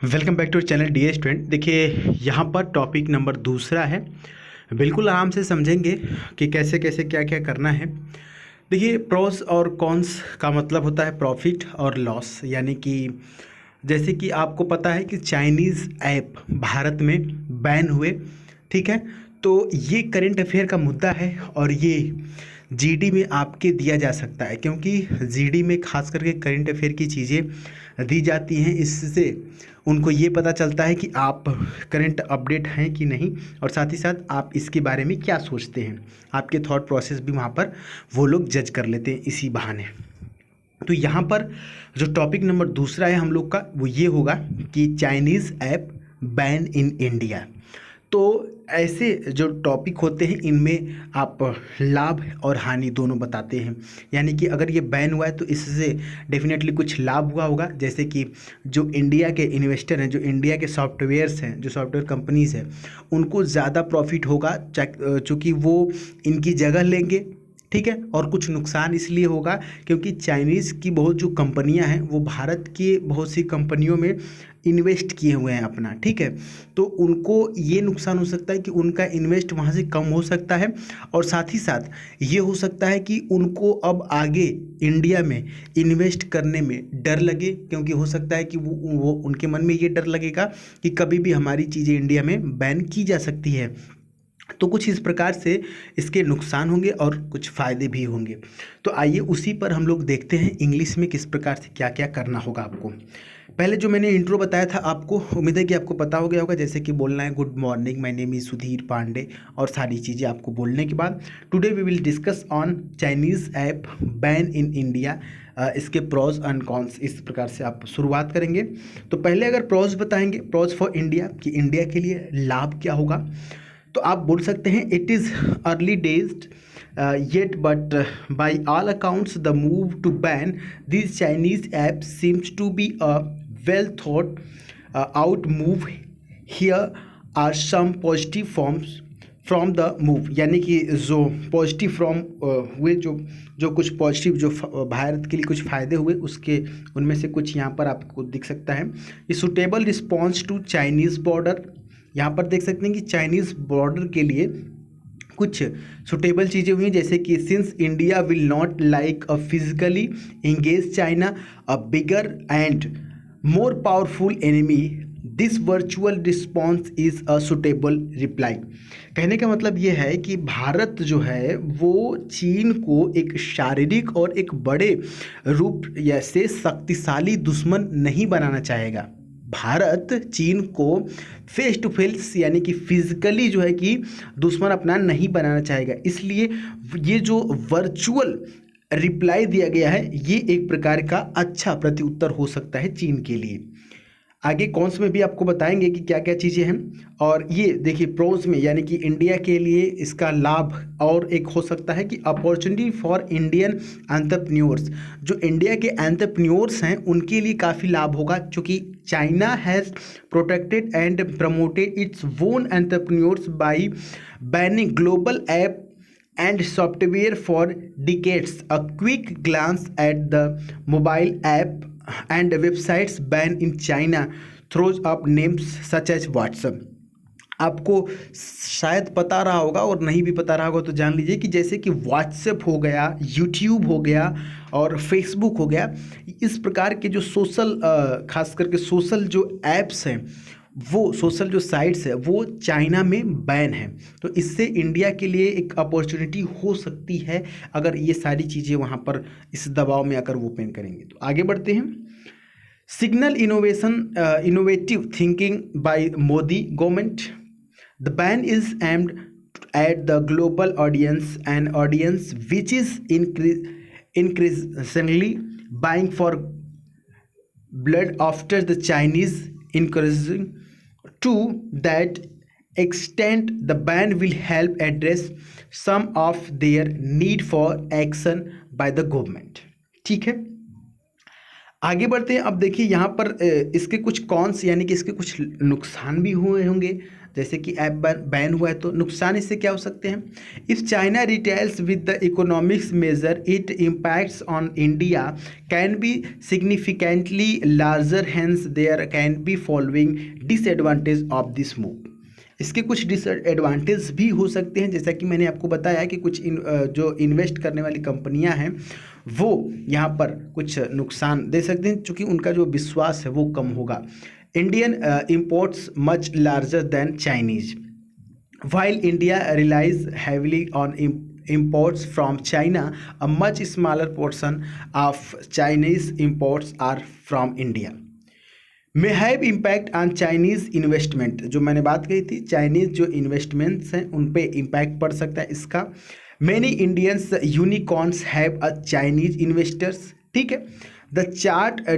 Welcome back to channel the student. देखिए यहाँ पर टॉपिक नंबर दूसरा है। बिल्कुल आराम से समझेंगे कि कैसे कैसे क्या क्या करना है। देखिए प्रोस और कॉन्स का मतलब होता है प्रॉफिट और लॉस, यानी कि जैसे कि आपको पता है कि चाइनीज़ ऐप भारत में बैन हुए, ठीक है। तो ये करेंट अफेयर का मुद्दा है और ये जीडी में आपके दिया जा सकता है, क्योंकि जीडी में खास करके करेंट अफेयर की चीज़ें दी जाती हैं। इससे उनको ये पता चलता है कि आप करंट अपडेट हैं कि नहीं, और साथ ही साथ आप इसके बारे में क्या सोचते हैं। आपके थॉट प्रोसेस भी वहाँ पर वो लोग जज कर लेते हैं इसी बहाने। तो यहाँ पर जो टॉपिक नंबर दूसरा है हम लोग का, वो ये होगा कि Chinese app ban in India. तो ऐसे जो टॉपिक होते हैं इनमें आप लाभ और हानि दोनों बताते हैं। यानी कि अगर ये बैन हुआ है तो इससे डेफिनेटली कुछ लाभ हुआ होगा, जैसे कि जो इंडिया के इन्वेस्टर हैं, जो इंडिया के सॉफ्टवेयर्स हैं, जो सॉफ्टवेयर कंपनीज़ हैं, उनको ज़्यादा प्रॉफिट होगा चूँकि वो इनकी जगह लेंगे, ठीक है। और कुछ नुकसान इसलिए होगा क्योंकि चाइनीज़ की बहुत जो कंपनियां हैं वो भारत की बहुत सी कंपनियों में इन्वेस्ट किए हुए हैं अपना, ठीक है। तो उनको ये नुकसान हो सकता है कि उनका इन्वेस्ट वहाँ से कम हो सकता है, और साथ ही साथ ये हो सकता है कि उनको अब आगे इंडिया में इन्वेस्ट करने में डर लगे, क्योंकि हो सकता है कि वो उनके मन में ये डर लगेगा कि कभी भी हमारी चीज़ें इंडिया में बैन की जा सकती है। तो कुछ इस प्रकार से इसके नुकसान होंगे और कुछ फ़ायदे भी होंगे। तो आइए उसी पर हम लोग देखते हैं इंग्लिश में किस प्रकार से क्या क्या करना होगा आपको। पहले जो मैंने इंट्रो बताया था आपको, उम्मीद है कि आपको पता हो गया होगा। जैसे कि बोलना है good morning, my name is Sudhir Pandey, और सारी चीज़ें आपको बोलने के बाद today we will discuss on Chinese app ban in India, इसके प्रोज एंड कॉन्स, इस प्रकार से आप शुरुआत करेंगे। तो पहले अगर प्रोज बताएंगे, प्रोज फॉर इंडिया, कि इंडिया के लिए लाभ क्या होगा, तो आप बोल सकते हैं it is early days yet but by all accounts the move to ban these Chinese apps seems to be a well thought out move. Here are some positive forms from the move, यानी कि जो positive from हुए, जो जो कुछ positive जो भारत के लिए कुछ फ़ायदे हुए उसके, उनमें से कुछ यहाँ पर आपको दिख सकता है। Suitable response to Chinese border, यहाँ पर देख सकते हैं कि चाइनीज़ बॉर्डर के लिए कुछ सुटेबल चीज़ें हुई, जैसे कि since India will not like a physically engage China a bigger and more powerful enemy, this virtual response is a suitable reply. कहने का मतलब ये है कि भारत जो है वो चीन को एक शारीरिक और एक बड़े रूप या से शक्तिशाली दुश्मन नहीं बनाना चाहेगा। भारत चीन को फेस टू फेस यानी कि फिजिकली जो है कि दुश्मन अपना नहीं बनाना चाहेगा, इसलिए ये जो वर्चुअल रिप्लाई दिया गया है ये एक प्रकार का अच्छा प्रत्युत्तर हो सकता है चीन के लिए। आगे कौन्स में भी आपको बताएंगे कि क्या क्या चीज़ें हैं। और ये देखिए प्रोज में, यानी कि इंडिया के लिए इसका लाभ और एक हो सकता है कि अपॉर्चुनिटी फॉर इंडियन एंटरप्रेन्योर्स, जो इंडिया के एंटरप्रेन्योर्स हैं उनके लिए काफ़ी लाभ होगा, क्योंकि China has protected and promoted its own entrepreneurs by banning global app and software for decades. A quick glance at the mobile app and websites banned in China throws up names such as WhatsApp. आपको शायद पता रहा होगा, और नहीं भी पता रहा होगा तो जान लीजिए कि जैसे कि व्हाट्सएप हो गया, यूट्यूब हो गया और फेसबुक हो गया, इस प्रकार के जो सोशल खास करके सोशल जो ऐप्स हैं, वो सोशल जो साइट्स है वो चाइना में बैन है। तो इससे इंडिया के लिए एक अपॉर्चुनिटी हो सकती है अगर ये सारी चीज़ें वहाँ पर इस दबाव में आकर वो ओपन करेंगे। तो आगे बढ़ते हैं। Signal innovation innovative thinking by Modi government, the ban is aimed at the global audience, an audience which is increasingly buying for blood after the Chinese increasing. To that extent, the ban will help address some of their need for action by the government. ठीक है। आगे बढ़ते हैं। अब देखिए यहाँ पर इसके कुछ कॉन्स यानी कि इसके कुछ नुकसान भी हुए होंगे। जैसे कि ऐप बैन हुआ है तो नुकसान इससे क्या हो सकते हैं। If China retaliates with the economics major it impacts on India can be significantly larger, hence there can be following disadvantage of this move. इसके कुछ डिसएडवांटेज भी हो सकते हैं, जैसा कि मैंने आपको बताया कि कुछ जो इन्वेस्ट करने वाली कंपनियां हैं वो यहाँ पर कुछ नुकसान दे सकते हैं, क्योंकि उनका जो विश्वास है वो कम होगा। Indian imports much larger than Chinese, while India relies heavily on imports from China, a much smaller portion of Chinese imports are from India. May have impact on Chinese investment, जो मैंने बात कही थी, चाइनीज जो investments हैं उन पे impact पड़ सकता है इसका। Many Indians unicorns have a Chinese investors, ठीक है। The chart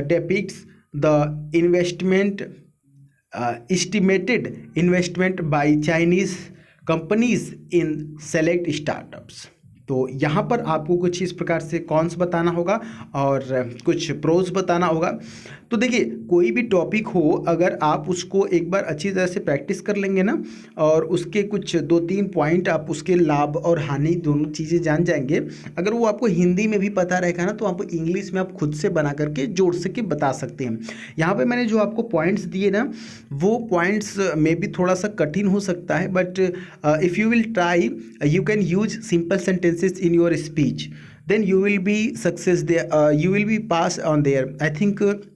depicts the investment estimated investment by Chinese companies in select startups। तो यहाँ पर आपको कुछ इस प्रकार से कॉन्स बताना होगा और कुछ प्रोज बताना होगा। तो देखिए कोई भी टॉपिक हो, अगर आप उसको एक बार अच्छी तरह से प्रैक्टिस कर लेंगे ना, और उसके कुछ 2-3 पॉइंट आप उसके लाभ और हानि दोनों चीज़ें जान जाएंगे, अगर वो आपको हिंदी में भी पता रहेगा ना, तो आपको इंग्लिश में आप खुद से बना करके जोड़ सके बता सकते हैं। यहाँ पे मैंने जो आपको पॉइंट्स दिए ना, वो पॉइंट्स में भी थोड़ा सा कठिन हो सकता है, but if you will try you can use simple sentences in your speech, then you will be success there, you will be pass on there. I think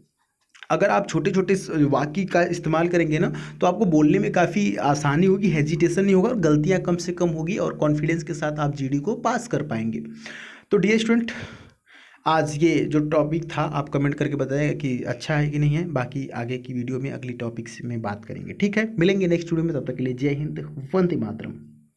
अगर आप छोटे छोटे वाक्य का इस्तेमाल करेंगे ना, तो आपको बोलने में काफ़ी आसानी होगी, हेजिटेशन नहीं होगा और गलतियाँ कम से कम होगी, और कॉन्फिडेंस के साथ आप जीडी को पास कर पाएंगे। तो डियर स्टूडेंट, आज ये जो टॉपिक था आप कमेंट करके बताइएगा कि अच्छा है कि नहीं है। बाकी आगे की वीडियो में अगली टॉपिक्स में बात करेंगे, ठीक है। मिलेंगे नेक्स्ट वीडियो में, तब तक के लिए जय हिंद, वंदे मातरम।